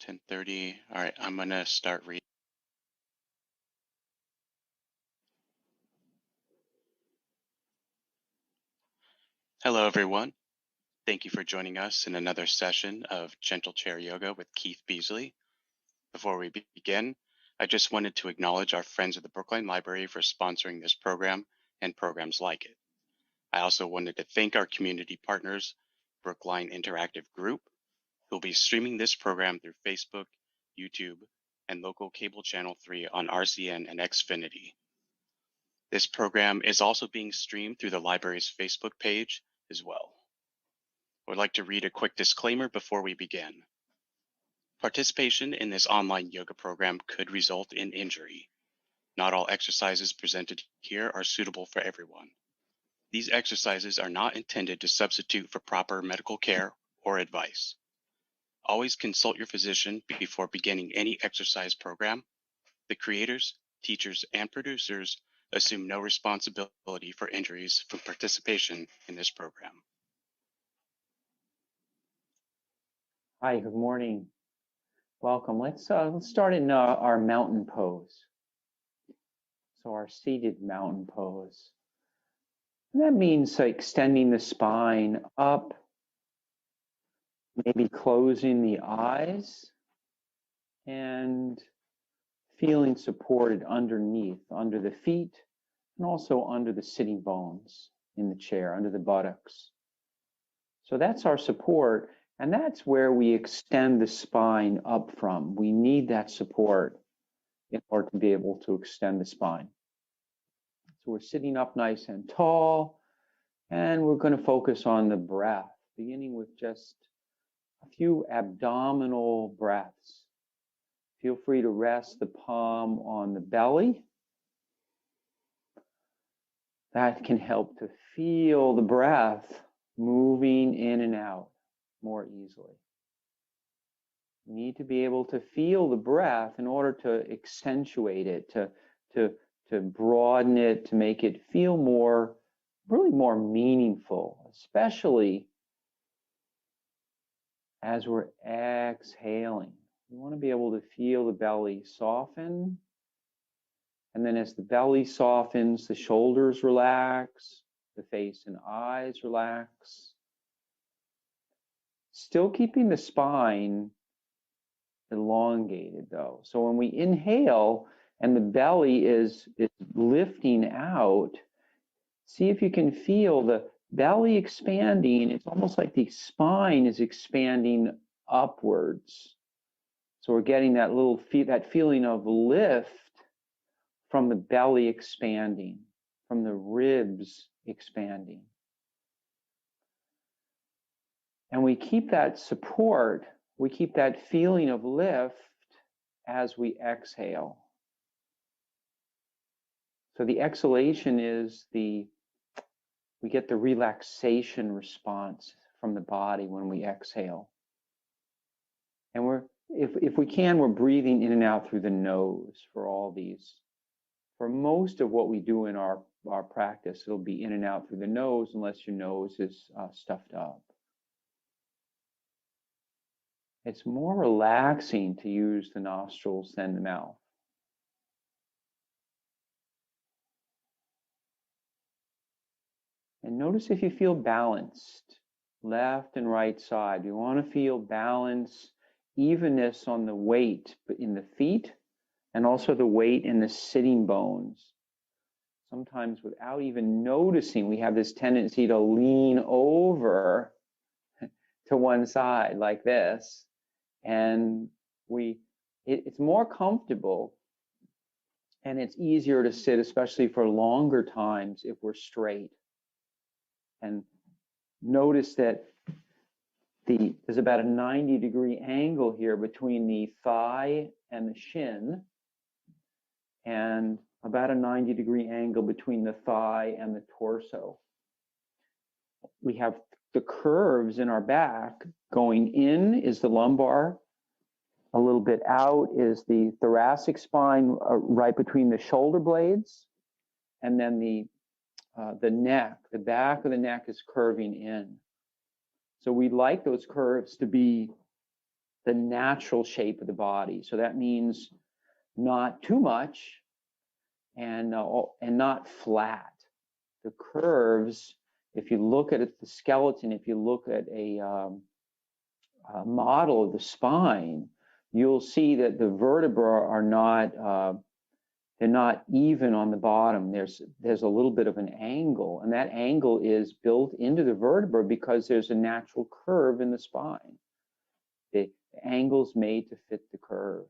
10:30. All right, I'm gonna start reading. Hello, everyone. Thank you for joining us in another session of Gentle Chair Yoga with Keith Beasley. Before we begin, I just wanted to acknowledge our friends at the Brookline Library for sponsoring this program and programs like it. I also wanted to thank our community partners, Brookline Interactive Group, who will be streaming this program through Facebook, YouTube, and local cable channel 3 on RCN and Xfinity. This program is also being streamed through the library's Facebook page as well. I would like to read a quick disclaimer before we begin. Participation in this online yoga program could result in injury. Not all exercises presented here are suitable for everyone. These exercises are not intended to substitute for proper medical care or advice. Always consult your physician before beginning any exercise program. The creators, teachers, and producers assume no responsibility for injuries from participation in this program. Hi, good morning. Welcome. Let's start in our mountain pose. So our seated mountain pose. And that means extending the spine up, maybe closing the eyes, and feeling supported underneath, under the feet, and also under the sitting bones in the chair, under the buttocks. So that's our support. And that's where we extend the spine up from. We need that support in order to be able to extend the spine. So we're sitting up nice and tall, and we're going to focus on the breath, beginning with just a few abdominal breaths. Feel free to rest the palm on the belly. That can help to feel the breath moving in and out more easily. You need to be able to feel the breath in order to accentuate it, to broaden it, to make it feel really more meaningful, especially as we're exhaling. We want to be able to feel the belly soften. And then as the belly softens, the shoulders relax, the face and eyes relax. Still keeping the spine elongated though. So when we inhale and the belly is lifting out, see if you can feel the belly expanding. It's almost like the spine is expanding upwards. So we're getting that that feeling of lift from the belly expanding, from the ribs expanding. And we keep that support, we keep that feeling of lift as we exhale. So the exhalation is we get the relaxation response from the body when we exhale. And if we can, we're breathing in and out through the nose for all these. For most of what we do in our practice, it'll be in and out through the nose unless your nose is stuffed up. It's more relaxing to use the nostrils than the mouth. And notice if you feel balanced, left and right side. You want to feel balance, evenness on the weight in the feet, and also the weight in the sitting bones. Sometimes without even noticing, we have this tendency to lean over to one side like this. And it's more comfortable and it's easier to sit, especially for longer times if we're straight. And notice that there's about a 90-degree angle here between the thigh and the shin, and about a 90-degree angle between the thigh and the torso. We have the curves in our back. Going in is the lumbar, a little bit out is the thoracic spine, right between the shoulder blades, and then the neck, the back of the neck is curving in. So we like those curves to be the natural shape of the body. So that means not too much and not flat. The curves, if you look at it, the skeleton, if you look at a model of the spine, you'll see that the vertebrae are not they're not even on the bottom. There's a little bit of an angle, and that angle is built into the vertebra because there's a natural curve in the spine. The angle's made to fit the curve.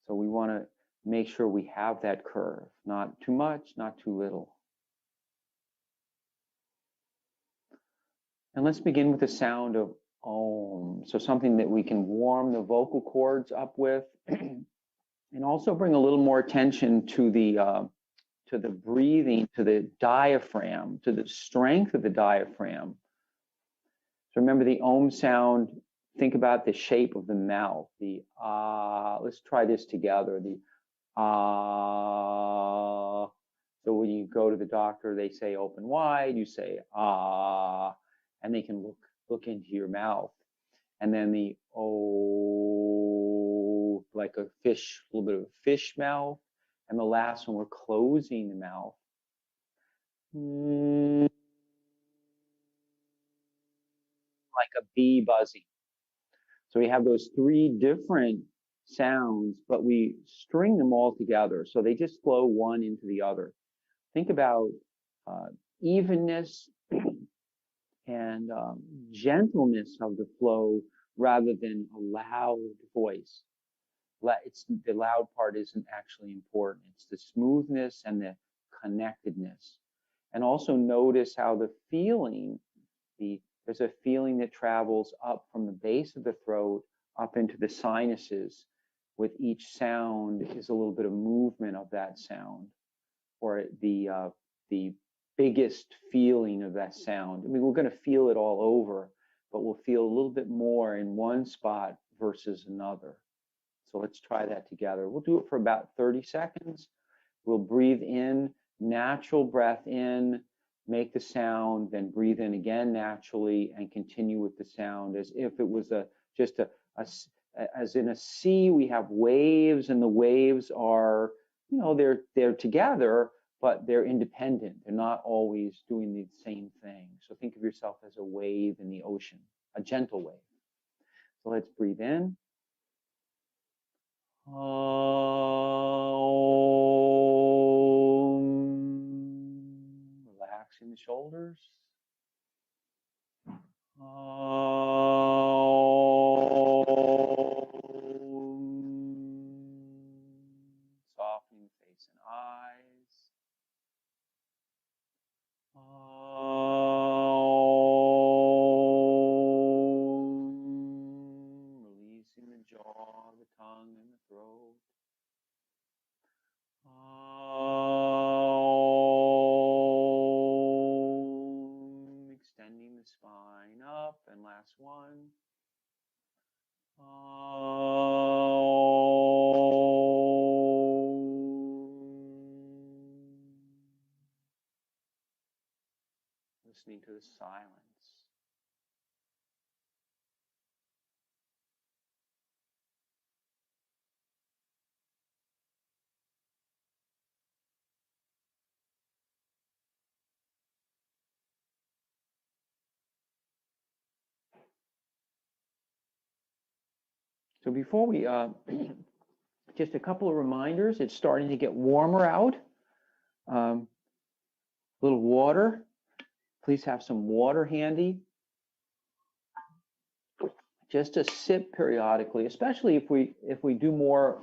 So we want to make sure we have that curve, not too much, not too little. And let's begin with the sound of Om. So something that we can warm the vocal cords up with, and also bring a little more attention to the breathing, to the diaphragm, to the strength of the diaphragm. So remember the Om sound, think about the shape of the mouth, the ah. Let's try this together, the ah. So when you go to the doctor, they say open wide, you say ah, and they can look into your mouth. And then the oh, like a fish, a little bit of a fish mouth. And the last one, we're closing the mouth. Like a bee buzzing. So we have those three different sounds, but we string them all together. So they just flow one into the other. Think about evenness and gentleness of the flow rather than a loud voice. The loud part isn't actually important. It's the smoothness and the connectedness. And also notice how the feeling, there's a feeling that travels up from the base of the throat up into the sinuses. With each sound is a little bit of movement of that sound, or the biggest feeling of that sound. I mean, we're going to feel it all over, but we'll feel a little bit more in one spot versus another. So let's try that together. We'll do it for about 30 seconds. We'll breathe in, natural breath in, make the sound, then breathe in again naturally and continue with the sound as if it was as in a sea. We have waves, and the waves are, they're together, but they're independent. They're not always doing the same thing. So think of yourself as a wave in the ocean, a gentle wave. So let's breathe in. Relaxing the shoulders. Softening face and eyes. Releasing the jaw, the tongue, and the throat. Extending the spine up, and last one. Listening to the silence. So before we, just a couple of reminders. It's starting to get warmer out. A little water. Please have some water handy. Just to sip periodically, especially if we do more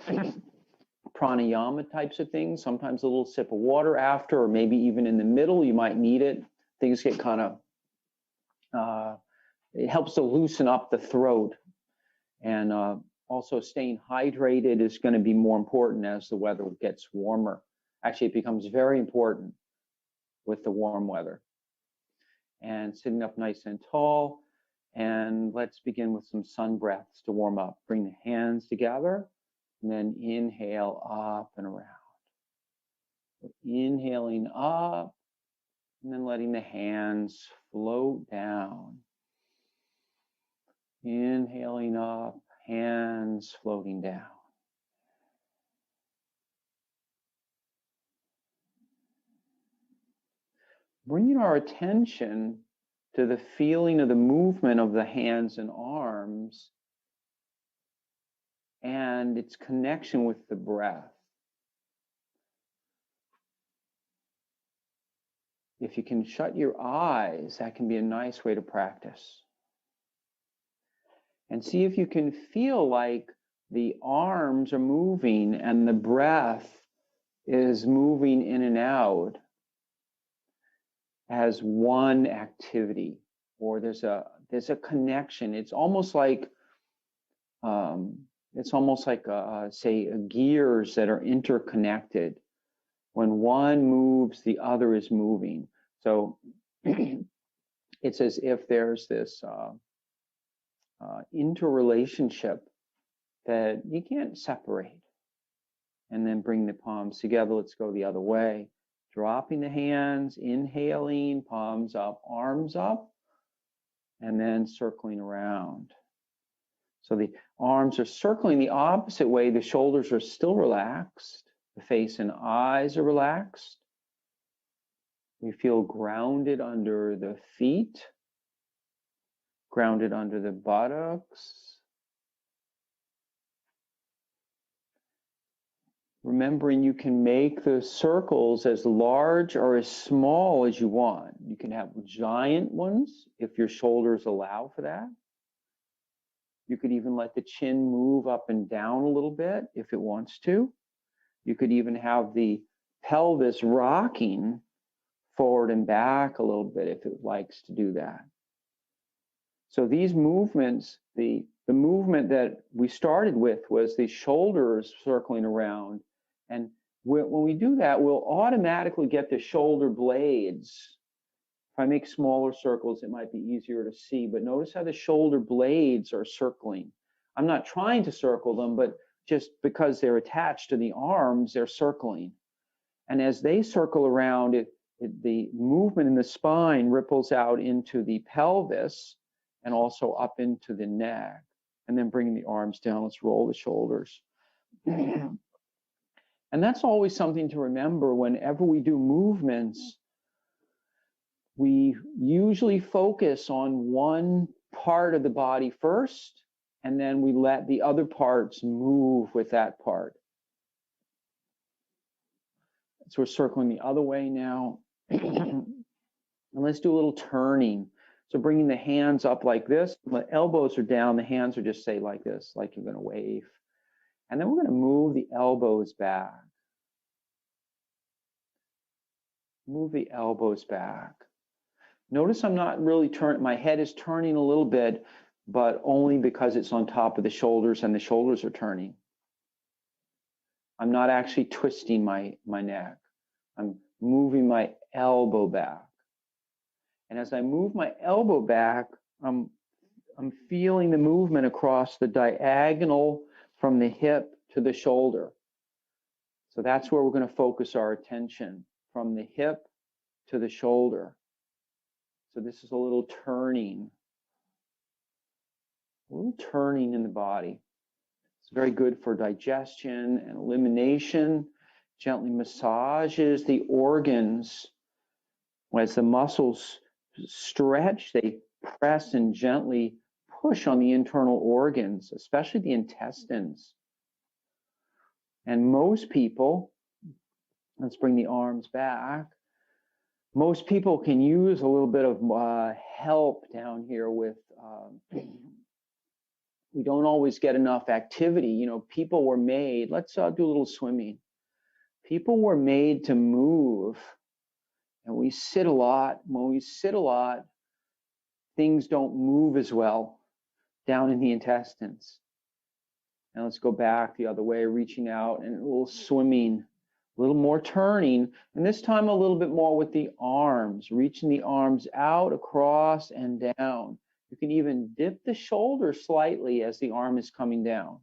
pranayama types of things. Sometimes a little sip of water after, or maybe even in the middle, you might need it. Things get kind of, it helps to loosen up the throat. And also staying hydrated is going to be more important as the weather gets warmer. Actually, it becomes very important with the warm weather. And sitting up nice and tall. And let's begin with some sun breaths to warm up. Bring the hands together, and then inhale up and around. Inhaling up, and then letting the hands float down. Inhaling up, hands floating down. Bringing our attention to the feeling of the movement of the hands and arms and its connection with the breath. If you can shut your eyes, that can be a nice way to practice. And see if you can feel like the arms are moving and the breath is moving in and out as one activity, or there's a connection. It's almost like say gears that are interconnected. When one moves, the other is moving. So it's as if there's this interrelationship that you can't separate. And then bring the palms together. Let's go the other way. Dropping the hands, inhaling, palms up, arms up, and then circling around. So the arms are circling the opposite way. The shoulders are still relaxed. The face and eyes are relaxed. We feel grounded under the feet, grounded under the buttocks. Remembering you can make the circles as large or as small as you want. You can have giant ones if your shoulders allow for that. You could even let the chin move up and down a little bit if it wants to. You could even have the pelvis rocking forward and back a little bit if it likes to do that. So these movements, the movement that we started with was the shoulders circling around. And when we do that, we'll automatically get the shoulder blades. If I make smaller circles, it might be easier to see, but notice how the shoulder blades are circling. I'm not trying to circle them, but just because they're attached to the arms, they're circling. And as they circle around, the movement in the spine ripples out into the pelvis and also up into the neck. And then bringing the arms down, let's roll the shoulders. And that's always something to remember whenever we do movements. We usually focus on one part of the body first, and then we let the other parts move with that part. So we're circling the other way now. And let's do a little turning. So bringing the hands up like this, the elbows are down, the hands are just say like this, like you're going to wave. And then we're going to move the elbows back. Move the elbows back. Notice I'm not really turning, my head is turning a little bit, but only because it's on top of the shoulders and the shoulders are turning. I'm not actually twisting my neck. I'm moving my elbow back. And as I move my elbow back, I'm feeling the movement across the diagonal from the hip to the shoulder. So that's where we're going to focus our attention, from the hip to the shoulder. So this is a little turning in the body. It's very good for digestion and elimination. Gently massages the organs. As the muscles stretch, they press and gently push on the internal organs, especially the intestines. And most people, let's bring the arms back. Most people can use a little bit of help down here with, we don't always get enough activity. You know, people were made, let's do a little swimming. People were made to move, and we sit a lot. When we sit a lot, things don't move as well down in the intestines. And let's go back the other way, reaching out and a little swimming, a little more turning, and this time a little bit more with the arms, reaching the arms out, across, and down. You can even dip the shoulder slightly as the arm is coming down.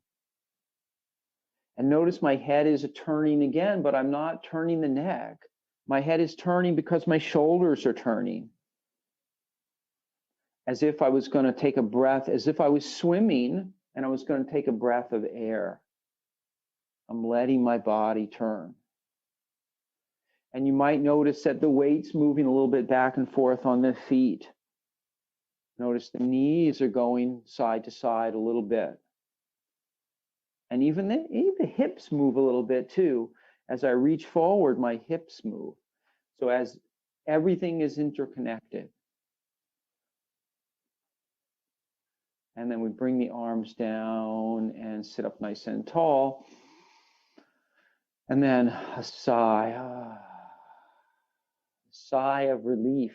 And notice my head is turning again, but I'm not turning the neck. My head is turning because my shoulders are turning. as if I was going to take a breath, as if I was swimming and I was going to take a breath of air. I'm letting my body turn. And you might notice that the weight's moving a little bit back and forth on the feet. Notice the knees are going side to side a little bit. And even the hips move a little bit too. As I reach forward, my hips move. So as everything is interconnected. And then we bring the arms down and sit up nice and tall. And then a sigh, sigh of relief.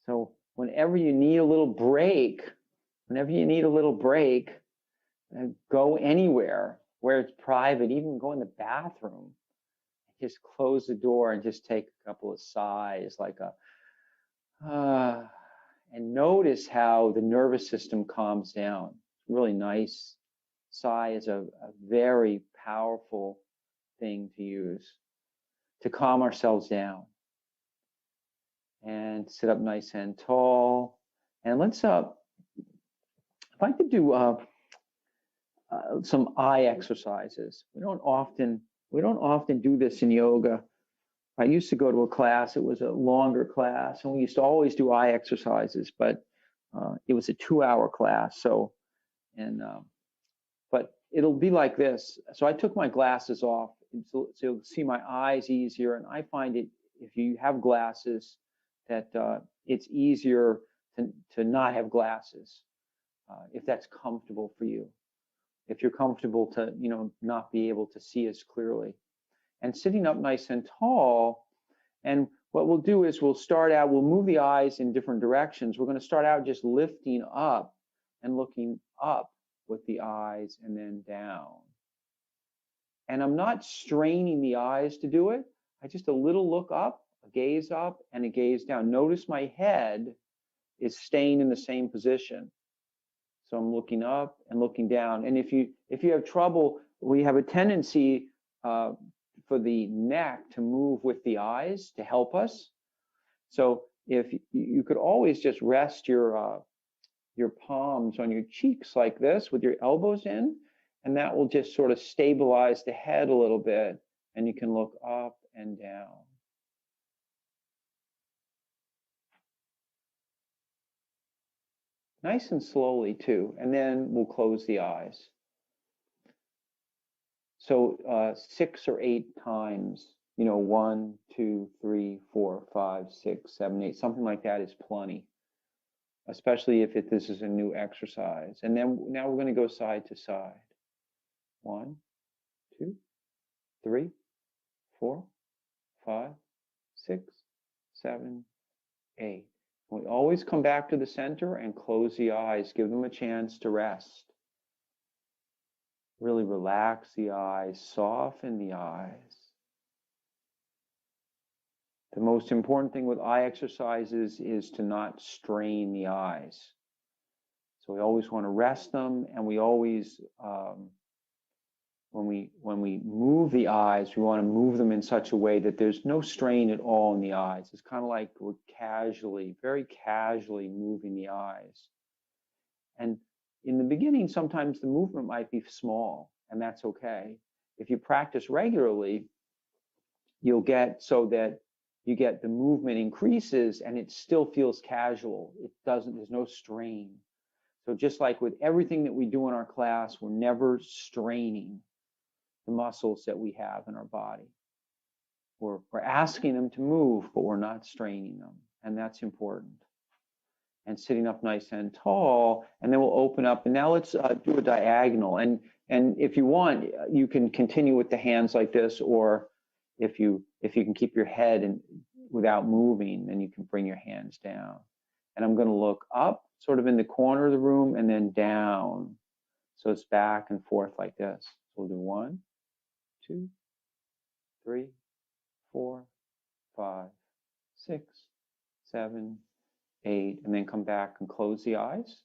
So whenever you need a little break, go anywhere where it's private, even go in the bathroom. Just close the door and just take a couple of sighs, like and notice how the nervous system calms down. Really nice. Sigh is a very powerful thing to use to calm ourselves down. And sit up nice and tall. And let's I'd like to do some eye exercises. We don't often do this in yoga. I used to go to a class. It was a longer class, and we used to always do eye exercises. But it was a 2-hour class. So, but it'll be like this. So I took my glasses off, so you'll see my eyes easier. And I find it, if you have glasses, that it's easier to not have glasses if that's comfortable for you. If you're comfortable to, not be able to see as clearly. And sitting up nice and tall, and what we'll do is we'll move the eyes in different directions. We're going to start out just lifting up and looking up with the eyes and then down. And I'm not straining the eyes to do it. I just a little look up, a gaze up, and a gaze down. Notice my head is staying in the same position. So I'm looking up and looking down. And if you have trouble, we have a tendency for the neck to move with the eyes to help us. So if you could always just rest your palms on your cheeks like this with your elbows in, and that will just sort of stabilize the head a little bit, and you can look up and down. Nice and slowly too, and then we'll close the eyes. So 6 or 8 times, 1, 2, 3, 4, 5, 6, 7, 8, something like that is plenty, especially if this is a new exercise. And then now we're going to go side to side. 1, 2, 3, 4, 5, 6, 7, 8. We always come back to the center and close the eyes, give them a chance to rest. Really relax the eyes, soften the eyes. The most important thing with eye exercises is to not strain the eyes. So we always want to rest them, and we always, when we move the eyes, we want to move them in such a way that there's no strain at all in the eyes. It's kind of like we're very casually moving the eyes. And in the beginning, sometimes the movement might be small, and that's okay. If you practice regularly, you'll get so that you get the movement increases and it still feels casual. There's no strain. So just like with everything that we do in our class, we're never straining the muscles that we have in our body. We're asking them to move, but we're not straining them, and that's important. And sitting up nice and tall, and then we'll open up. And now let's do a diagonal. And if you want, you can continue with the hands like this, or if you can keep your head without moving, then you can bring your hands down. And I'm going to look up, sort of in the corner of the room, and then down. So it's back and forth like this. So we'll do 1, 2, 3, 4, 5, 6, 7, 8, and then come back and close the eyes.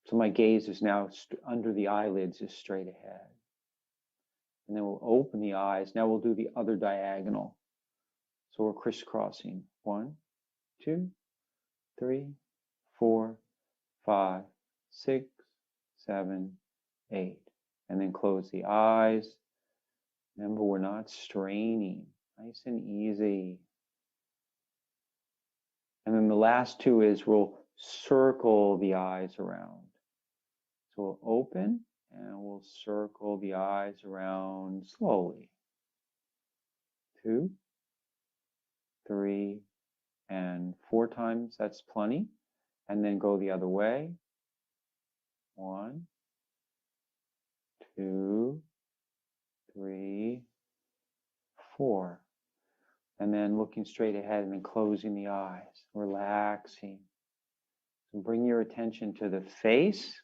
So my gaze is now under the eyelids, is straight ahead. And then we'll open the eyes. Now we'll do the other diagonal. So we're crisscrossing. 1, 2, 3, 4, 5, 6, 7, 8. And then close the eyes. Remember, we're not straining. Nice and easy. And then the last two is we'll circle the eyes around. So we'll open and we'll circle the eyes around slowly. 2, 3, and 4 times. That's plenty. And then go the other way. 1, 2, 3, 4. And then looking straight ahead and then closing the eyes, relaxing. So bring your attention to the face,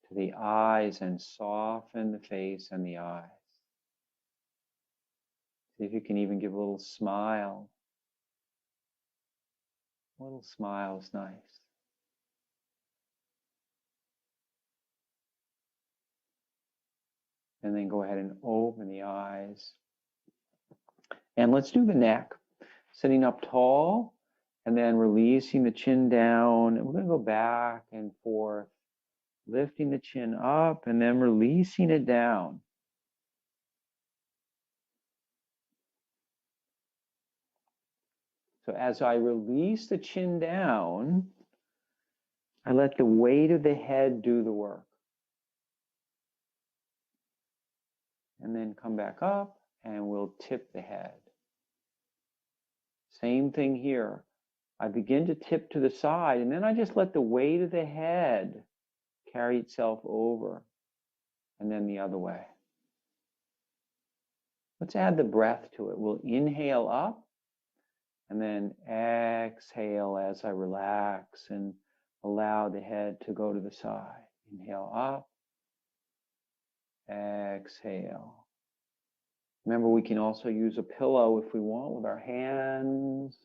to the eyes, and soften the face and the eyes. See if you can even give a little smile. A little smile is nice. And then go ahead and open the eyes. And let's do the neck. Sitting up tall and then releasing the chin down. And we're going to go back and forth, lifting the chin up and then releasing it down. So as I release the chin down, I let the weight of the head do the work. And then come back up and we'll tip the head. Same thing here. I begin to tip to the side and then I just let the weight of the head carry itself over and then the other way. Let's add the breath to it. We'll inhale up and then exhale as I relax and allow the head to go to the side. Inhale up, exhale. Remember, we can also use a pillow if we want with our hands.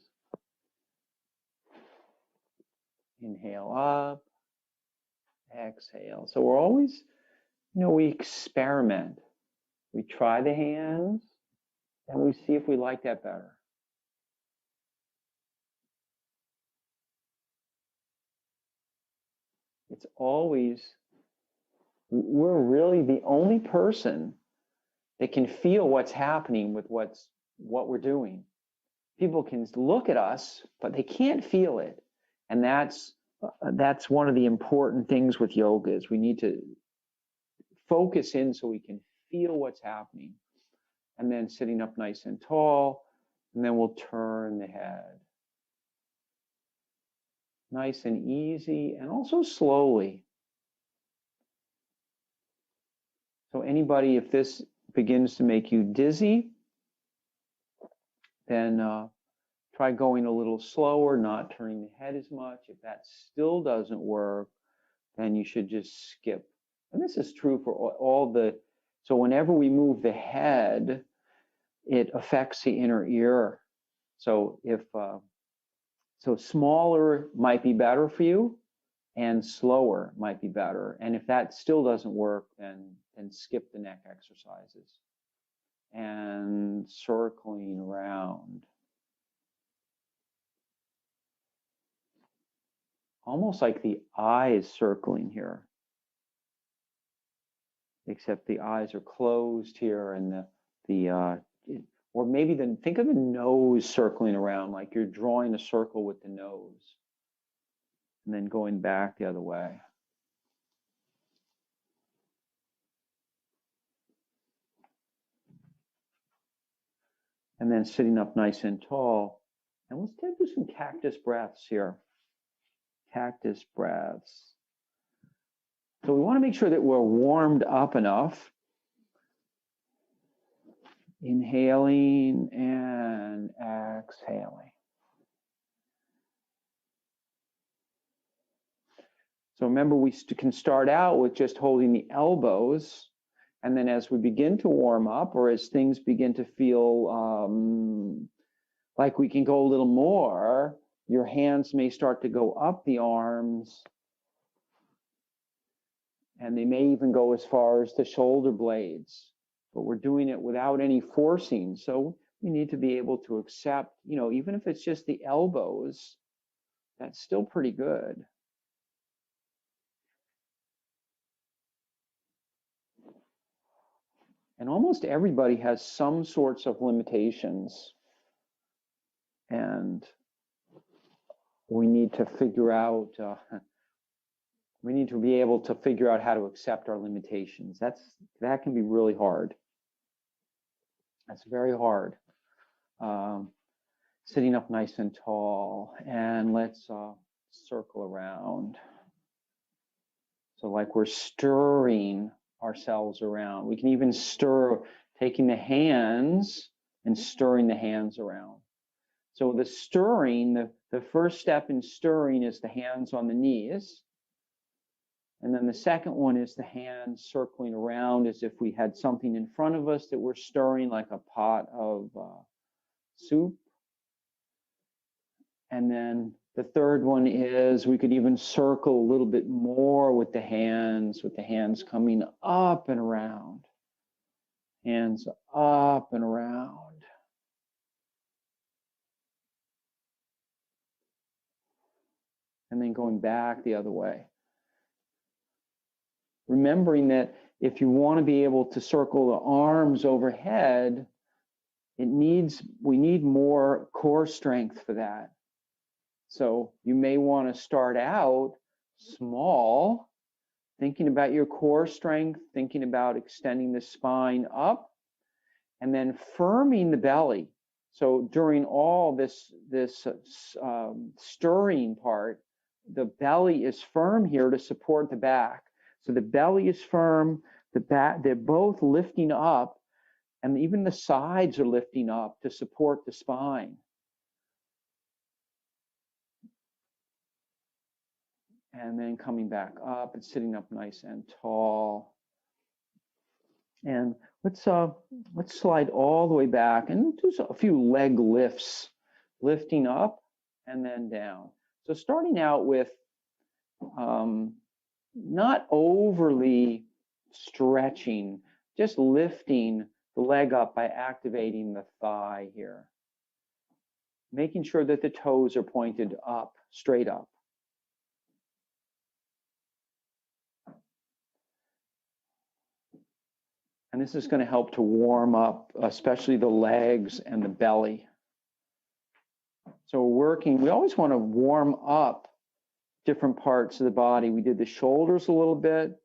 Inhale up, exhale. So we're always, we experiment. We try the hands and we see if we like that better. It's always, we're really the only person that can feel what's happening with what we're doing. People can look at us, but they can't feel it. And that's one of the important things with yoga is we need to focus in so we can feel what's happening. And then sitting up nice and tall, and then we'll turn the head. Nice and easy, and also slowly. So anybody, if this begins to make you dizzy, then try going a little slower, not turning the head as much. If that still doesn't work, then you should just skip. And this is true for so whenever we move the head, it affects the inner ear. So so smaller might be better for you, and slower might be better. And if that still doesn't work, then skip the neck exercises. And circling around. Almost like the eyes circling here. Except the eyes are closed here and or maybe think of the nose circling around like you're drawing a circle with the nose. And then going back the other way. And then sitting up nice and tall. And let's do some cactus breaths here. Cactus breaths. So we want to make sure that we're warmed up enough. Inhaling and exhaling. So remember, we can start out with just holding the elbows. And then as we begin to warm up, or as things begin to feel like we can go a little more, your hands may start to go up the arms. And they may even go as far as the shoulder blades. But we're doing it without any forcing. So we need to be able to accept, even if it's just the elbows, That's still pretty good. And almost everybody has some sorts of limitations. And we need to figure out, we need to be able to figure out how to accept our limitations. That can be really hard. That's very hard. Sitting up nice and tall, and let's circle around. So like we're stirring ourselves around. We can even stir, taking the hands and stirring the hands around. So the stirring, the first step in stirring is the hands on the knees. And then the second one is the hands circling around as if we had something in front of us that we're stirring, like a pot of soup. And then the third one is we could even circle a little bit more with the hands coming up and around. Hands up and around. And then going back the other way. Remembering that if you want to be able to circle the arms overhead, we need more core strength for that. So you may want to start out small, thinking about your core strength, thinking about extending the spine up, and then firming the belly. So during all this stirring part, the belly is firm here to support the back. So the belly is firm, the back, they're both lifting up, and even the sides are lifting up to support the spine. And then coming back up and sitting up nice and tall. And let's slide all the way back and do a few leg lifts, lifting up and then down. So starting out with not overly stretching, just lifting the leg up by activating the thigh here. Making sure that the toes are pointed up, straight up. And this is going to help to warm up, especially the legs and the belly. So we always want to warm up different parts of the body. We did the shoulders a little bit.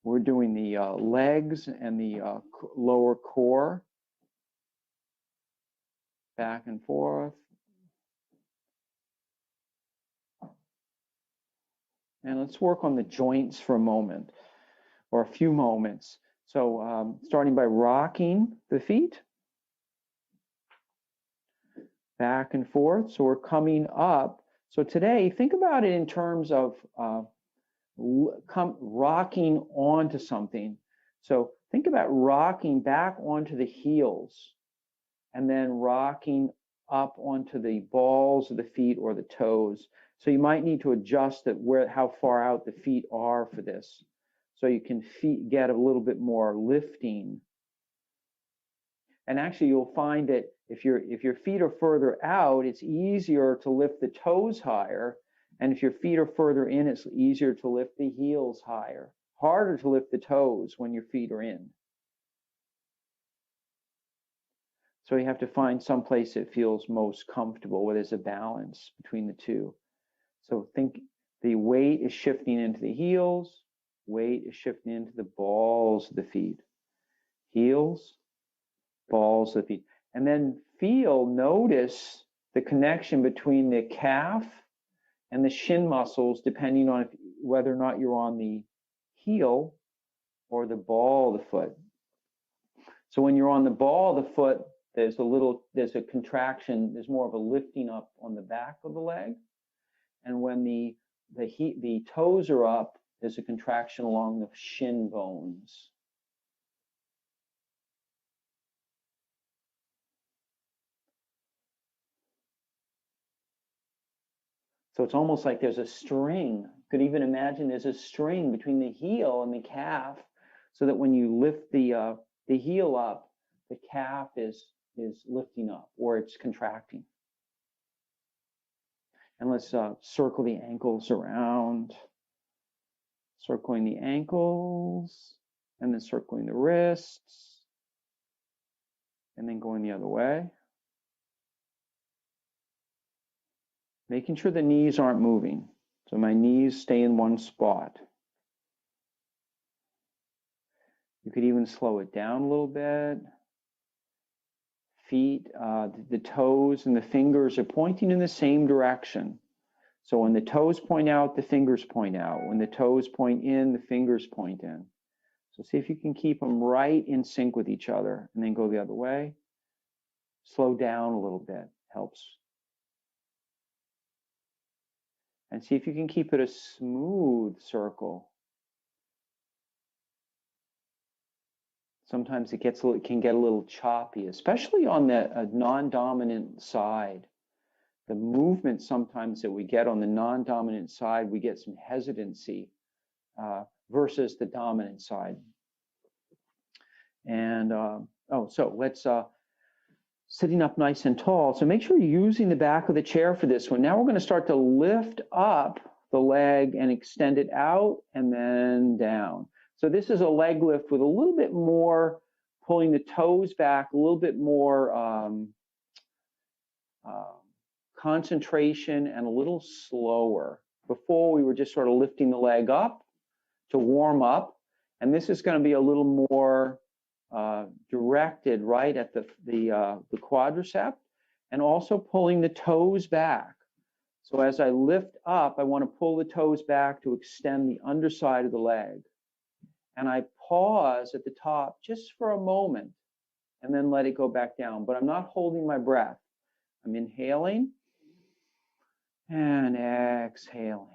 We're doing the legs and the lower core. Back and forth. And let's work on the joints for a moment, or a few moments. So starting by rocking the feet. Back and forth. So we're coming up. So today, think about it in terms of rocking onto something. So think about rocking back onto the heels and then rocking up onto the balls of the feet or the toes. So you might need to adjust how far out the feet are for this. So you can get a little bit more lifting. And actually you'll find that if your feet are further out, it's easier to lift the toes higher. And if your feet are further in, it's easier to lift the heels higher. Harder to lift the toes when your feet are in. So you have to find some place that feels most comfortable, where there's a balance between the two. So think the weight is shifting into the heels, weight is shifting into the balls of the feet. Heels, balls of the feet. And then notice the connection between the calf and the shin muscles, depending on whether or not you're on the heel or the ball of the foot. So when you're on the ball of the foot, there's a contraction, there's more of a lifting up on the back of the leg. And when the toes are up, there's a contraction along the shin bones. So it's almost like there's a string. You could even imagine there's a string between the heel and the calf, so that when you lift the heel up, the calf is lifting up, or it's contracting. And let's circle the ankles around, circling the ankles, and then circling the wrists, and then going the other way. Making sure the knees aren't moving. So my knees stay in one spot. You could even slow it down a little bit. Feet, the toes and the fingers are pointing in the same direction. So when the toes point out, the fingers point out. When the toes point in, the fingers point in. So see if you can keep them right in sync with each other, and then go the other way. Slow down a little bit, helps. And see if you can keep it a smooth circle. Sometimes it can get a little choppy, especially on the non-dominant side. The movement sometimes that we get on the non-dominant side, we get some hesitancy versus the dominant side. And so let's sitting up nice and tall. So make sure you're using the back of the chair for this one. Now we're going to start to lift up the leg and extend it out and then down. So this is a leg lift with a little bit more pulling the toes back, a little bit more concentration and a little slower. Before we were just sort of lifting the leg up to warm up, and this is going to be a little more directed right at the quadricep, and also pulling the toes back. So as I lift up, I want to pull the toes back to extend the underside of the leg. And I pause at the top just for a moment and then let it go back down. But I'm not holding my breath. I'm inhaling and exhaling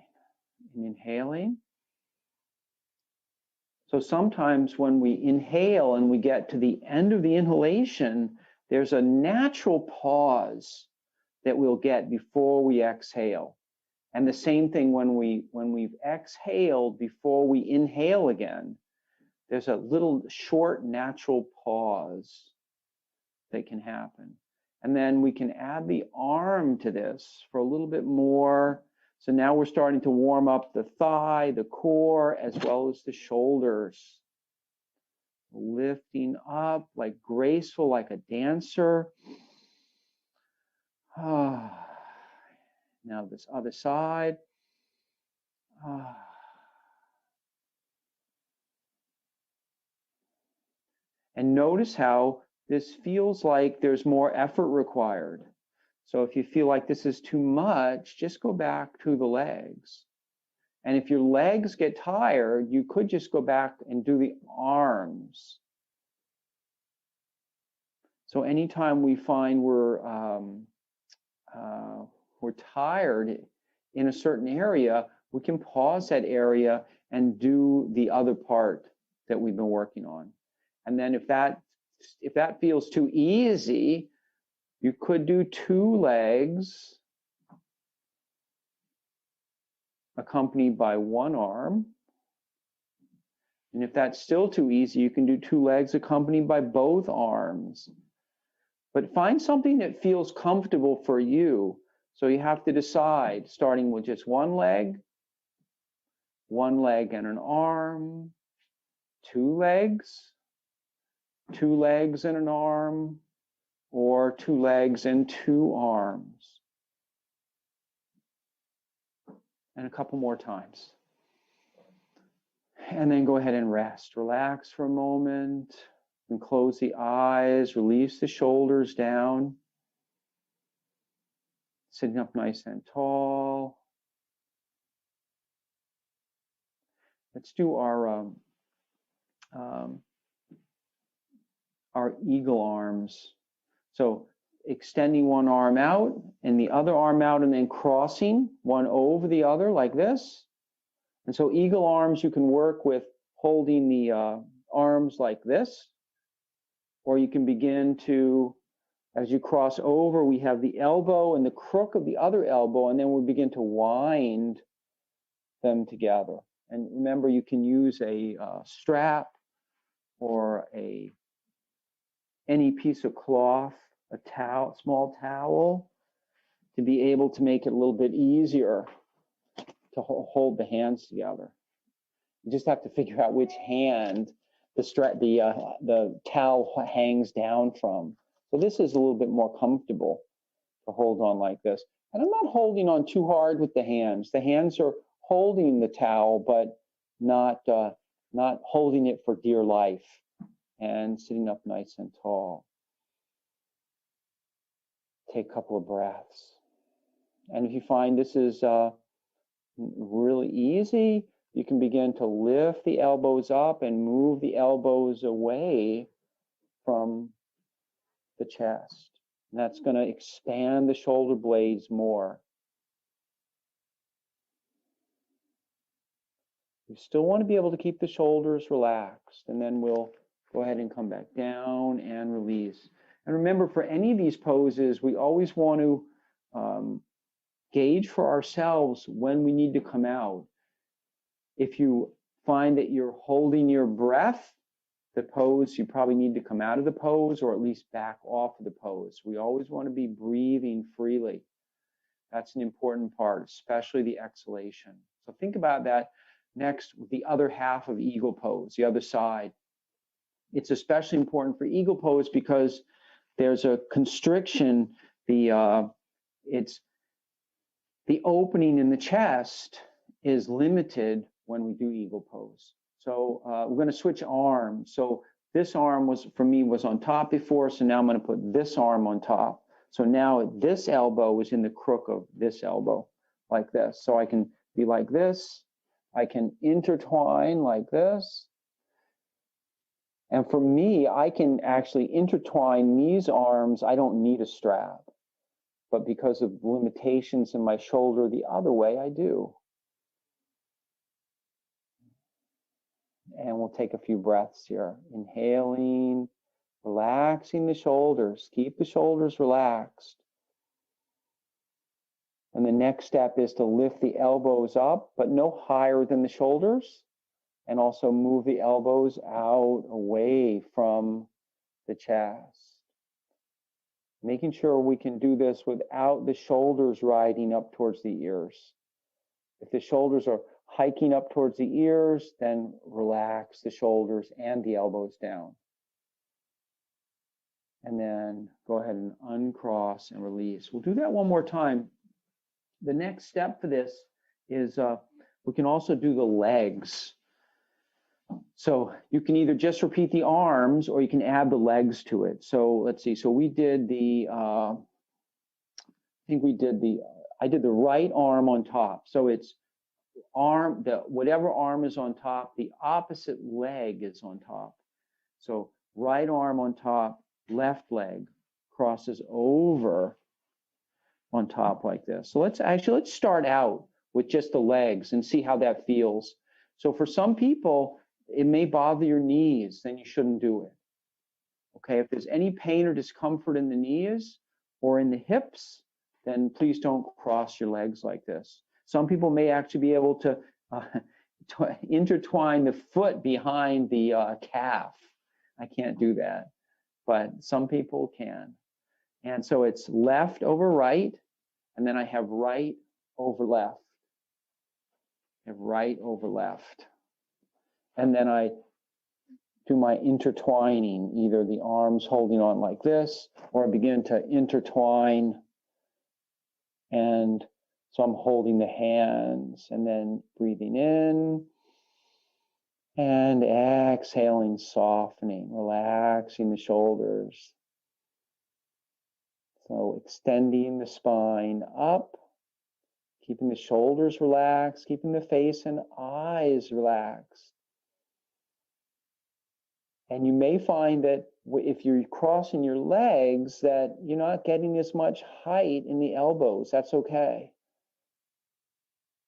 and inhaling. So sometimes when we inhale and we get to the end of the inhalation, there's a natural pause that we'll get before we exhale. And the same thing when we've exhaled before we inhale again, there's a little short natural pause that can happen. And then we can add the arm to this for a little bit more. So now we're starting to warm up the thigh, the core, as well as the shoulders. Lifting up like graceful, like a dancer. Now this other side. And notice how this feels like there's more effort required. So if you feel like this is too much, just go back to the legs. And if your legs get tired, you could just go back and do the arms. So anytime we find we're tired in a certain area, we can pause that area and do the other part that we've been working on. And then if that feels too easy, you could do two legs accompanied by one arm. And if that's still too easy, you can do two legs accompanied by both arms. But find something that feels comfortable for you. So you have to decide, starting with just one leg and an arm, two legs and an arm, or two legs and two arms. And a couple more times. And then go ahead and rest. Relax for a moment and close the eyes, release the shoulders down. Sitting up nice and tall. Let's do our eagle arms. So extending one arm out and the other arm out and then crossing one over the other like this. And so eagle arms, you can work with holding the arms like this, or you can begin to, as you cross over, we have the elbow and the crook of the other elbow, and then we begin to wind them together. And remember, you can use a strap or any piece of cloth, a towel, small towel, to be able to make it a little bit easier to hold the hands together. You just have to figure out which hand the towel hangs down from. So this is a little bit more comfortable to hold on like this. And I'm not holding on too hard with the hands. The hands are holding the towel, but not holding it for dear life. And sitting up nice and tall. Take a couple of breaths. And if you find this is really easy, you can begin to lift the elbows up and move the elbows away from the chest. And that's going to expand the shoulder blades more. You still want to be able to keep the shoulders relaxed, and then we'll go ahead and come back down and release. And remember, for any of these poses, we always want to gauge for ourselves when we need to come out. If you find that you're holding your breath, the pose, you probably need to come out of the pose or at least back off of the pose. We always want to be breathing freely. That's an important part, especially the exhalation. So think about that next with the other half of eagle pose, the other side. It's especially important for eagle pose because there's a constriction. It's the opening in the chest is limited when we do eagle pose. So we're going to switch arms. So this arm was, for me, was on top before. So now I'm going to put this arm on top. So now this elbow is in the crook of this elbow, like this. So I can be like this. I can intertwine like this. And for me, I can actually intertwine these arms. I don't need a strap. But because of limitations in my shoulder the other way, I do. And we'll take a few breaths here. Inhaling, relaxing the shoulders. Keep the shoulders relaxed. And the next step is to lift the elbows up, but no higher than the shoulders. And also move the elbows out away from the chest. Making sure we can do this without the shoulders riding up towards the ears. If the shoulders are hiking up towards the ears, then relax the shoulders and the elbows down. And then go ahead and uncross and release. We'll do that one more time. The next step for this is we can also do the legs. So you can either just repeat the arms or you can add the legs to it. So let's see. So we did the, I did the right arm on top. So it's arm, whatever arm is on top, the opposite leg is on top. So right arm on top, left leg crosses over on top like this. So let's start out with just the legs and see how that feels. So for some people, it may bother your knees, then you shouldn't do it. Okay, if there's any pain or discomfort in the knees or in the hips, then please don't cross your legs like this. Some people may actually be able to intertwine the foot behind the calf. I can't do that, but some people can. And so it's left over right, and then I have right over left. I have right over left. And then I do my intertwining, either the arms holding on like this, or I begin to intertwine. And so I'm holding the hands and then breathing in and exhaling, softening, relaxing the shoulders. So extending the spine up, keeping the shoulders relaxed, keeping the face and eyes relaxed. And you may find that if you're crossing your legs, that you're not getting as much height in the elbows. That's okay.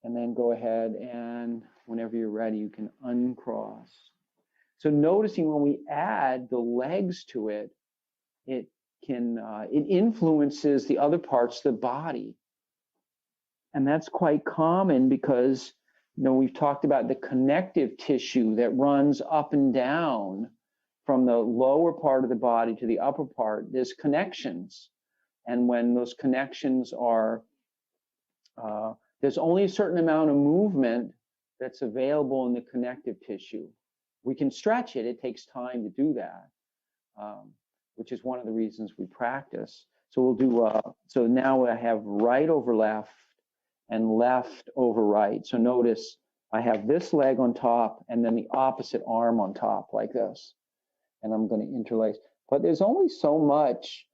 And then go ahead and whenever you're ready, you can uncross. So noticing when we add the legs to it, it influences the other parts of the body. And that's quite common because, we've talked about the connective tissue that runs up and down from the lower part of the body to the upper part. There's connections. And when those connections are, there's only a certain amount of movement that's available in the connective tissue. We can stretch it, it takes time to do that, which is one of the reasons we practice. So we'll do, so now I have right over left and left over right. So notice I have this leg on top and then the opposite arm on top like this. And I'm going to interlace. But there's only so much,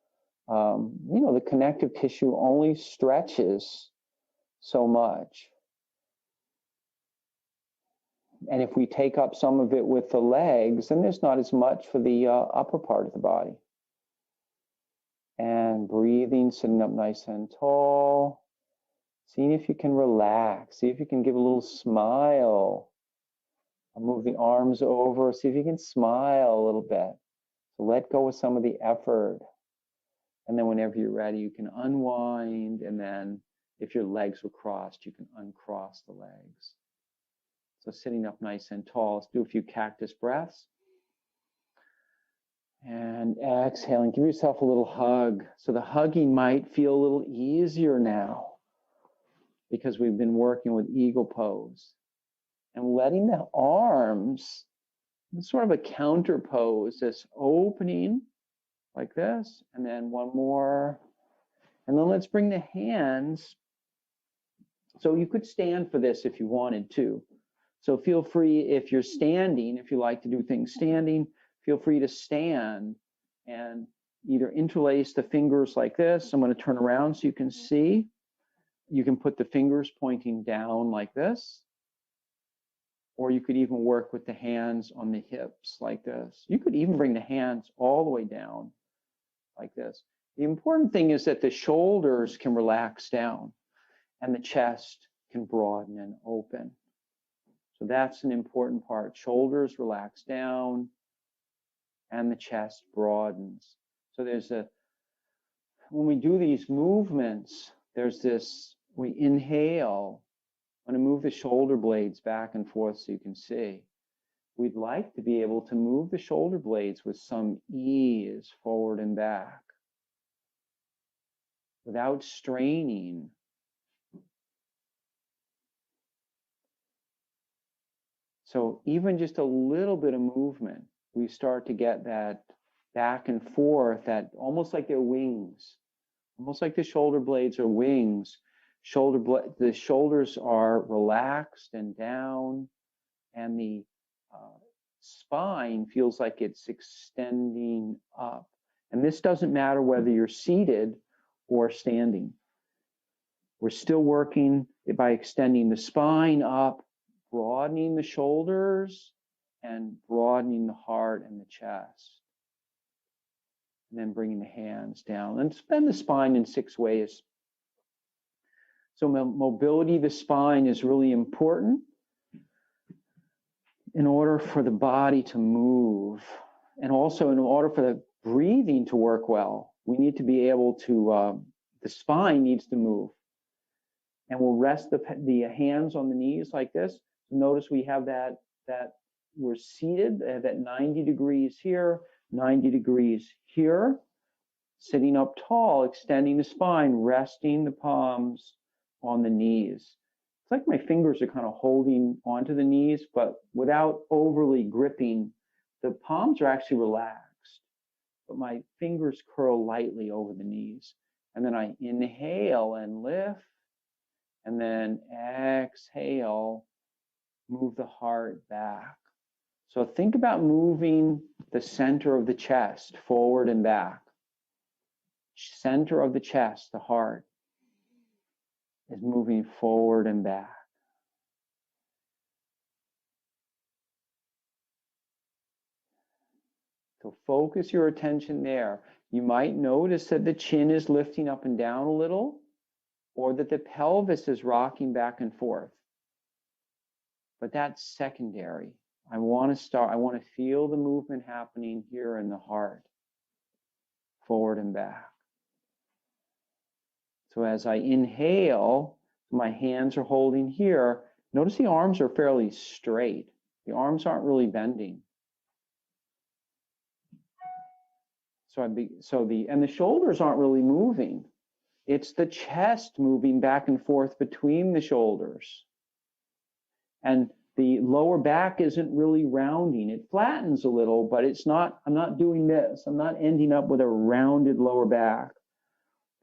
the connective tissue only stretches so much. And if we take up some of it with the legs, then there's not as much for the upper part of the body. And breathing, sitting up nice and tall. Seeing if you can relax. See if you can give a little smile. I'll move the arms over. See if you can smile a little bit. So let go of some of the effort. And then whenever you're ready, you can unwind. And then if your legs were crossed, you can uncross the legs. So sitting up nice and tall. Let's do a few cactus breaths. And exhaling, give yourself a little hug. So the hugging might feel a little easier now because we've been working with eagle pose. And letting the arms, it's sort of a counter pose, this opening like this, and then one more. And then let's bring the hands. So you could stand for this if you wanted to. So feel free, if you're standing, if you like to do things standing, feel free to stand and either interlace the fingers like this. I'm going to turn around so you can see. You can put the fingers pointing down like this. Or you could even work with the hands on the hips like this. You could even bring the hands all the way down like this. The important thing is that the shoulders can relax down and the chest can broaden and open. So that's an important part. Shoulders relax down and the chest broadens. So when we do these movements, there's this, we inhale. I'm going to move the shoulder blades back and forth so you can see. We'd like to be able to move the shoulder blades with some ease forward and back without straining. So even just a little bit of movement, we start to get that back and forth, that almost like they're wings, almost like the shoulder blades are wings. The shoulders are relaxed and down, and the spine feels like it's extending up. And this doesn't matter whether you're seated or standing. We're still working by extending the spine up, broadening the shoulders, and broadening the heart and the chest. And then bringing the hands down. And bend the spine in 6 ways. So mobility of the spine is really important in order for the body to move. And also in order for the breathing to work well, we need to be able to, the spine needs to move. And we'll rest the hands on the knees like this. Notice we have that we're seated, that 90 degrees here, 90 degrees here. Sitting up tall, extending the spine, resting the palms on the knees. It's like my fingers are kind of holding onto the knees, but without overly gripping. The palms are actually relaxed, but my fingers curl lightly over the knees. And then I inhale and lift, and then exhale, move the heart back. So think about moving the center of the chest forward and back. Center of the chest, the heart, is moving forward and back. So focus your attention there. You might notice that the chin is lifting up and down a little, or that the pelvis is rocking back and forth. But that's secondary. I want to feel the movement happening here in the heart, forward and back. So as I inhale, my hands are holding here. Notice the arms are fairly straight. The arms aren't really bending. And the shoulders aren't really moving. It's the chest moving back and forth between the shoulders. And the lower back isn't really rounding. It flattens a little, but it's not, I'm not doing this. I'm not ending up with a rounded lower back.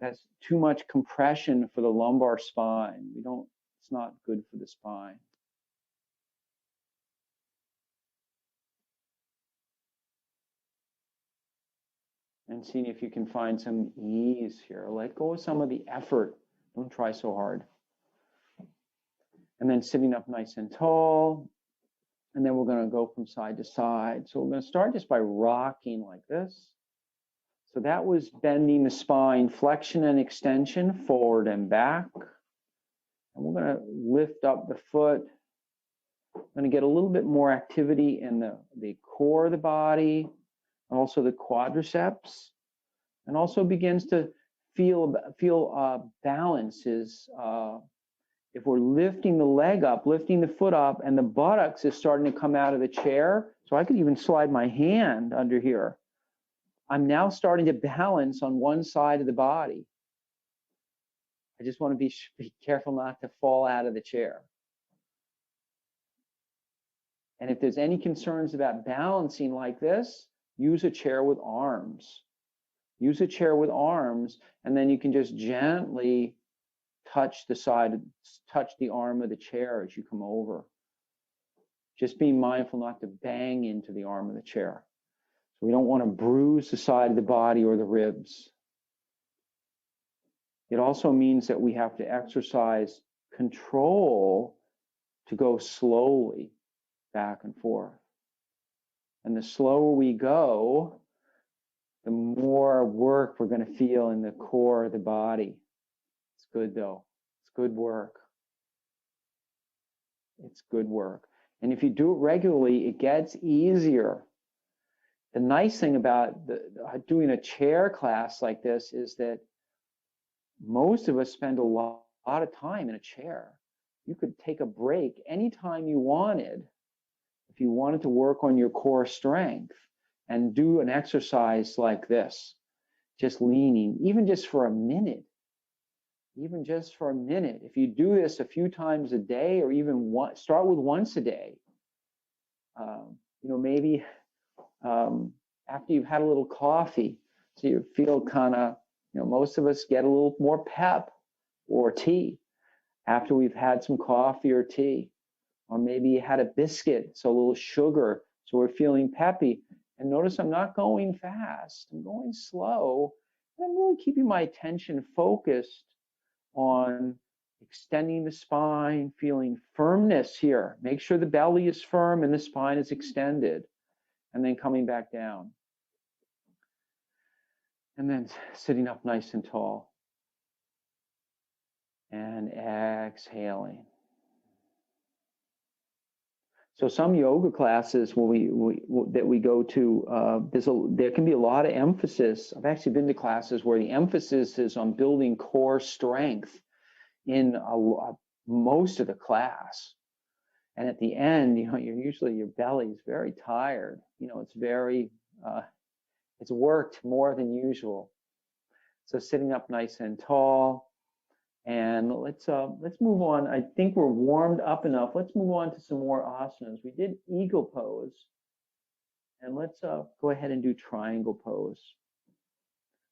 That's too much compression for the lumbar spine. It's not good for the spine. And seeing if you can find some ease here. Let go of some of the effort. Don't try so hard. And then sitting up nice and tall. And then we're going to go from side to side. So we're going to start just by rocking like this. So that was bending the spine, flexion and extension, forward and back. And we're going to lift up the foot. I'm going to get a little bit more activity in the core of the body, also the quadriceps, and also begins to feel balance is if we're lifting the leg up, lifting the foot up, and the buttocks is starting to come out of the chair. So I could even slide my hand under here. I'm now starting to balance on one side of the body. I just want to be careful not to fall out of the chair. And if there's any concerns about balancing like this, use a chair with arms. Use a chair with arms, and then you can just gently touch the arm of the chair as you come over. Just be mindful not to bang into the arm of the chair. So we don't want to bruise the side of the body or the ribs. It also means that we have to exercise control to go slowly back and forth. And the slower we go, the more work we're going to feel in the core of the body. It's good though. It's good work. It's good work. And if you do it regularly, it gets easier. The nice thing about doing a chair class like this is that most of us spend a lot of time in a chair. You could take a break anytime you wanted if you wanted to work on your core strength and do an exercise like this, just leaning, even just for a minute. Even just for a minute. If you do this a few times a day, or even start with once a day, maybe after you've had a little coffee, so you feel kind of, most of us get a little more pep, or tea after we've had some coffee or tea, or maybe you had a biscuit, so a little sugar, so we're feeling peppy. And notice I'm not going fast, I'm going slow, and I'm really keeping my attention focused on extending the spine, feeling firmness here. Make sure the belly is firm and the spine is extended, and then coming back down. And then sitting up nice and tall. And exhaling. So some yoga classes that we go to, there can be a lot of emphasis. I've actually been to classes where the emphasis is on building core strength in most of the class. And at the end, your belly is very tired. It's worked more than usual. So sitting up nice and tall. And let's move on. I think we're warmed up enough. Let's move on to some more asanas. We did eagle pose. And let's go ahead and do triangle pose.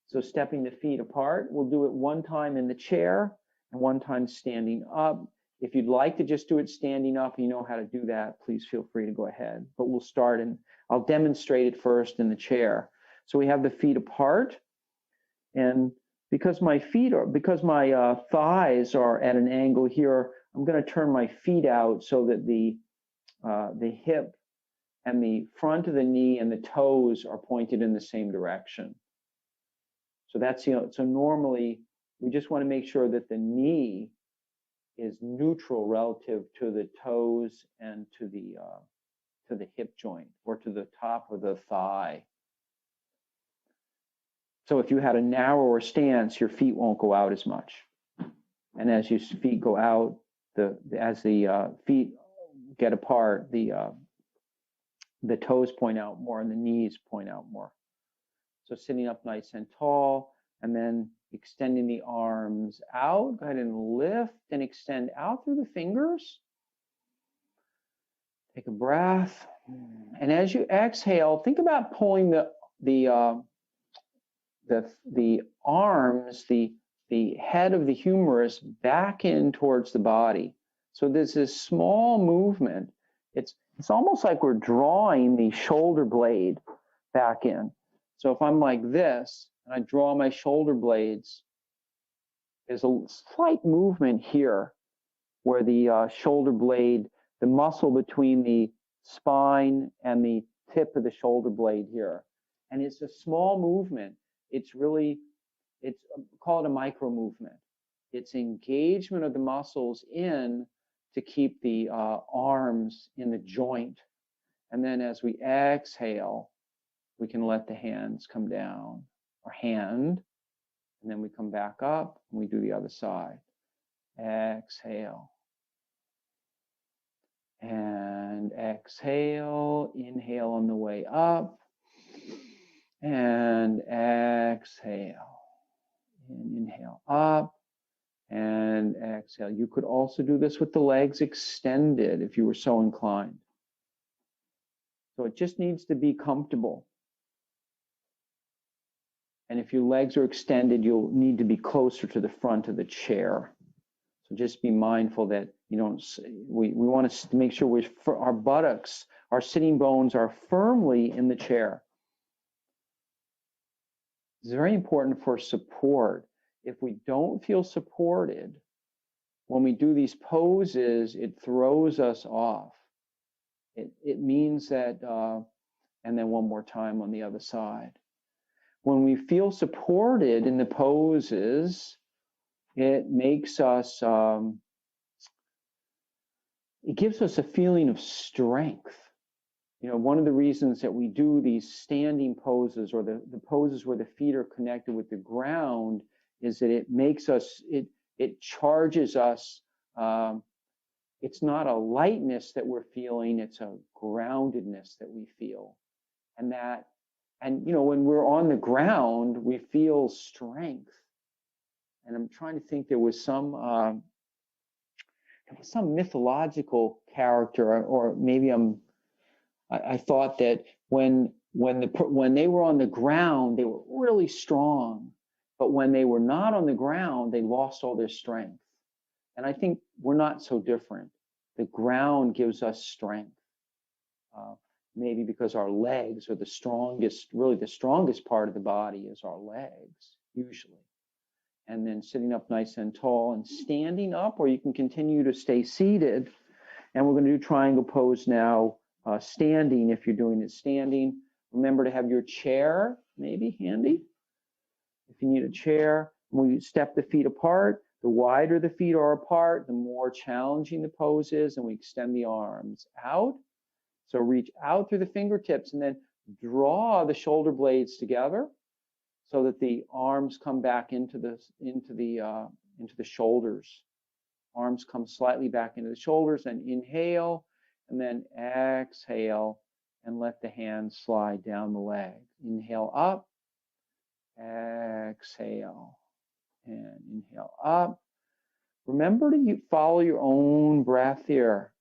So stepping the feet apart, we'll do it one time in the chair and one time standing up. If you'd like to just do it standing up, you know how to do that, please feel free to go ahead. But we'll start, and I'll demonstrate it first in the chair. So we have the feet apart, and because my thighs are at an angle here, I'm going to turn my feet out so that the hip and the front of the knee and the toes are pointed in the same direction. So that's, so normally we just want to make sure that the knee is neutral relative to the toes and to the hip joint, or to the top of the thigh. So if you had a narrower stance, your feet won't go out as much. And as your feet go out, as the feet get apart, the toes point out more and the knees point out more. So sitting up nice and tall, and then extending the arms out. Go ahead and lift and extend out through the fingers. Take a breath. And as you exhale, think about pulling the arms, the head of the humerus back in towards the body. So there's this small movement. It's almost like we're drawing the shoulder blade back in. So if I'm like this, and I draw my shoulder blades, there's a slight movement here where the shoulder blade, the muscle between the spine and the tip of the shoulder blade here. And it's a small movement. It's call it a micro movement. It's engagement of the muscles in to keep the arms in the joint. And then as we exhale, we can let the hands come down, or hand, and then we come back up and we do the other side. Exhale. And exhale, inhale on the way up, and exhale, and inhale up, and exhale. You could also do this with the legs extended if you were so inclined. So it just needs to be comfortable. And if your legs are extended, you'll need to be closer to the front of the chair. So just be mindful that you don't, we want to make sure our buttocks, our sitting bones are firmly in the chair. It's very important for support. If we don't feel supported, when we do these poses, it throws us off. It means that, and then one more time on the other side. When we feel supported in the poses, it makes us, it gives us a feeling of strength. You know, one of the reasons that we do these standing poses, or the poses where the feet are connected with the ground, is that it makes us, it charges us. It's not a lightness that we're feeling, it's a groundedness that we feel. And you know, when we're on the ground, we feel strength. And I'm trying to think, there was some mythological character, or maybe I thought that when they were on the ground, they were really strong, but when they were not on the ground, they lost all their strength. And I think we're not so different. The ground gives us strength, maybe because our legs are the strongest, really the strongest part of the body is our legs, usually. And then sitting up nice and tall and standing up, or you can continue to stay seated. And we're going to do triangle pose now, standing if you're doing it standing. Remember to have your chair maybe handy. If you need a chair, when you step the feet apart, the wider the feet are apart, the more challenging the pose is, and we extend the arms out. So reach out through the fingertips and then draw the shoulder blades together so that the arms come back into the shoulders. Arms come slightly back into the shoulders, and inhale, and then exhale, and let the hands slide down the leg. Inhale up, exhale, and inhale up. Remember to follow your own breath here.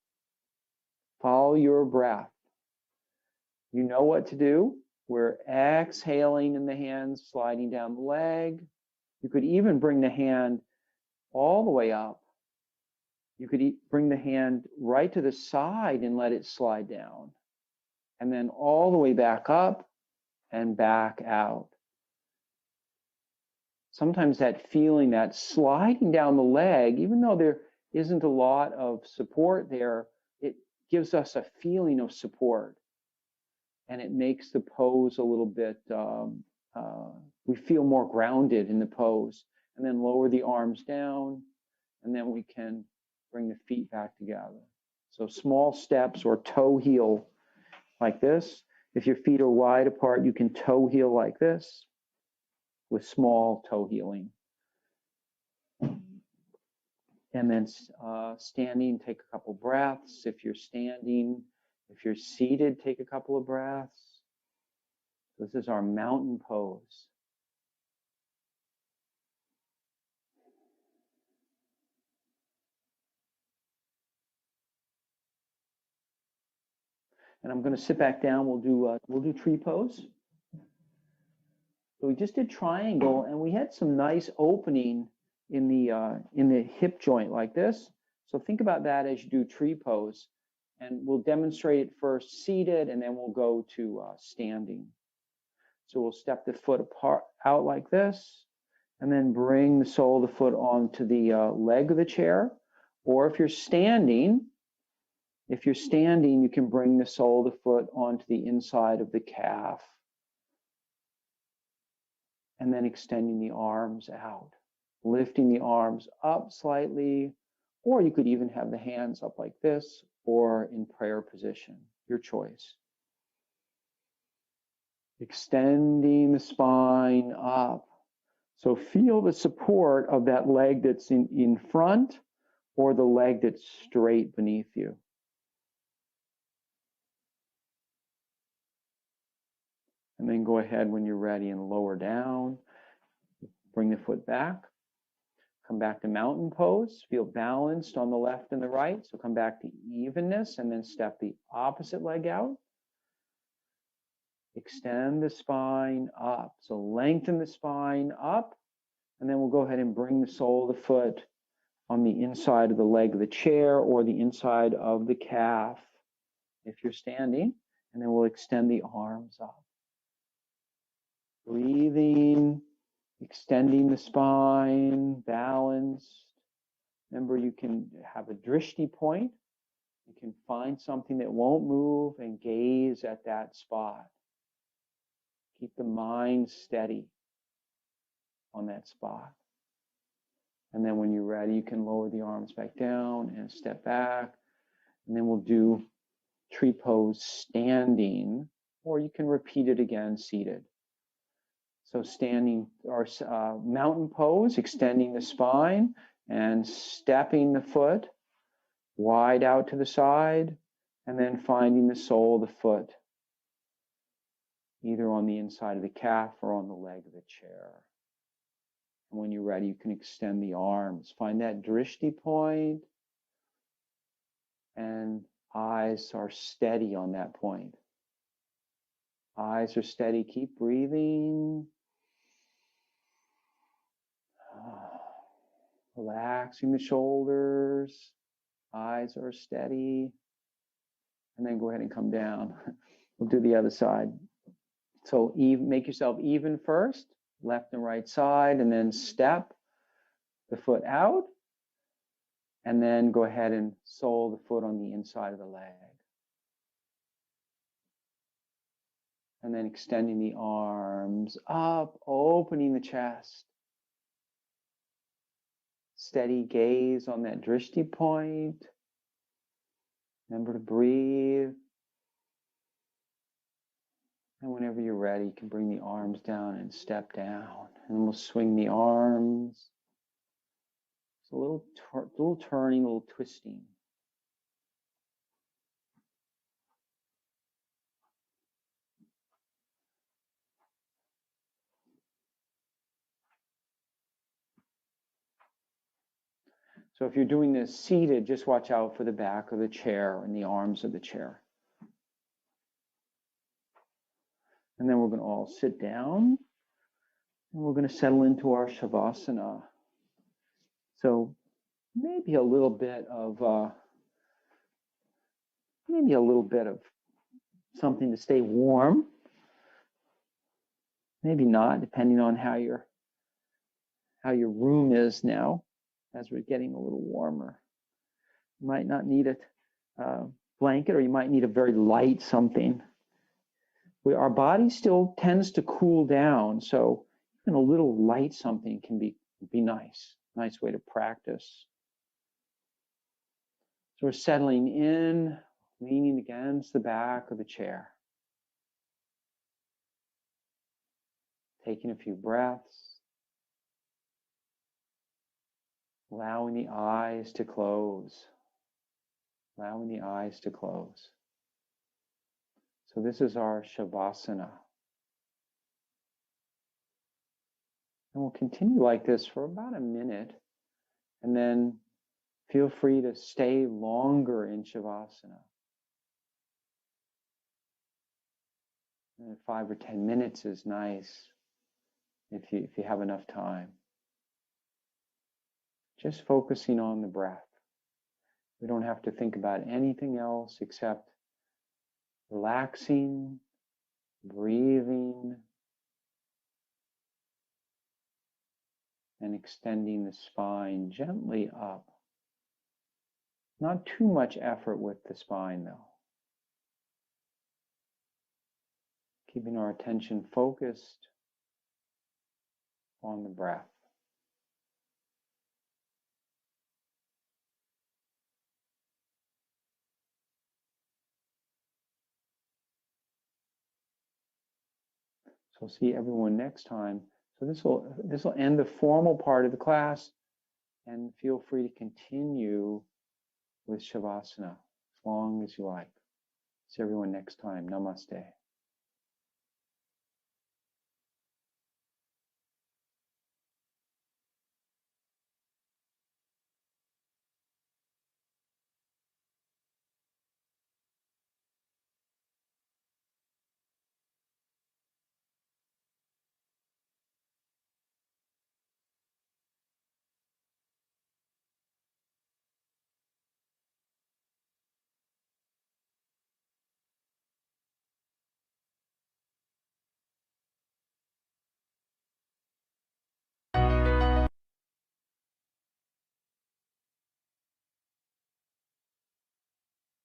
Follow your breath. You know what to do. We're exhaling and the hands sliding down the leg. You could even bring the hand all the way up. You could bring the hand right to the side and let it slide down. And then all the way back up and back out. Sometimes that feeling, that sliding down the leg, even though there isn't a lot of support there, it gives us a feeling of support. And it makes the pose a little bit, we feel more grounded in the pose. And then lower the arms down, and then we can bring the feet back together. So small steps, or toe heel like this. If your feet are wide apart, you can toe heel like this with small toe healing. And then standing, take a couple breaths. If you're standing, if you're seated, take a couple of breaths. This is our mountain pose. And I'm going to sit back down. We'll do tree pose. So we just did triangle, and we had some nice opening in the hip joint like this. So think about that as you do tree pose, and we'll demonstrate it first seated, and then we'll go to standing. So we'll step the foot apart out like this, and then bring the sole of the foot onto the leg of the chair. Or if you're standing, you can bring the sole of the foot onto the inside of the calf. And then extending the arms out, lifting the arms up slightly, or you could even have the hands up like this or in prayer position, your choice. Extending the spine up. So feel the support of that leg that's in front or the leg that's straight beneath you. And then go ahead when you're ready and lower down. Bring the foot back. Come back to mountain pose. Feel balanced on the left and the right. So come back to evenness and then step the opposite leg out. Extend the spine up. So lengthen the spine up. And then we'll go ahead and bring the sole of the foot on the inside of the leg of the chair or the inside of the calf if you're standing. And then we'll extend the arms up. Breathing, extending the spine, balanced. Remember, you can have a drishti point. You can find something that won't move and gaze at that spot. Keep the mind steady on that spot. And then when you're ready, you can lower the arms back down and step back. And then we'll do tree pose standing, or you can repeat it again seated. So standing or mountain pose, extending the spine and stepping the foot wide out to the side, and then finding the sole of the foot, either on the inside of the calf or on the leg of the chair. And when you're ready, you can extend the arms. Find that drishti point, and eyes are steady on that point. Eyes are steady. Keep breathing. Relaxing the shoulders. Eyes are steady. And then go ahead and come down. We'll do the other side. So make yourself even first, left and right side, and then step the foot out. And then go ahead and sole the foot on the inside of the leg. And then extending the arms up, opening the chest. Steady gaze on that drishti point. Remember to breathe. And whenever you're ready, you can bring the arms down and step down. And we'll swing the arms. It's a little turning, a little twisting. So if you're doing this seated, just watch out for the back of the chair and the arms of the chair. And then we're going to all sit down. And we're going to settle into our shavasana. So maybe a little bit of something to stay warm. Maybe not, depending on how your room is now, as we're getting a little warmer. You might not need a blanket, or you might need a very light something. Our body still tends to cool down, so even a little light something can be nice. Nice way to practice. So we're settling in, leaning against the back of the chair. Taking a few breaths. Allowing the eyes to close. Allowing the eyes to close. So this is our shavasana. And we'll continue like this for about a minute, and then feel free to stay longer in Shavasana. And 5 or 10 minutes is nice if you have enough time. Just focusing on the breath. We don't have to think about anything else except relaxing, breathing, and extending the spine gently up. Not too much effort with the spine, though. Keeping our attention focused on the breath. So we'll see everyone next time. So this will end the formal part of the class, and feel free to continue with Shavasana as long as you like. See everyone next time. Namaste.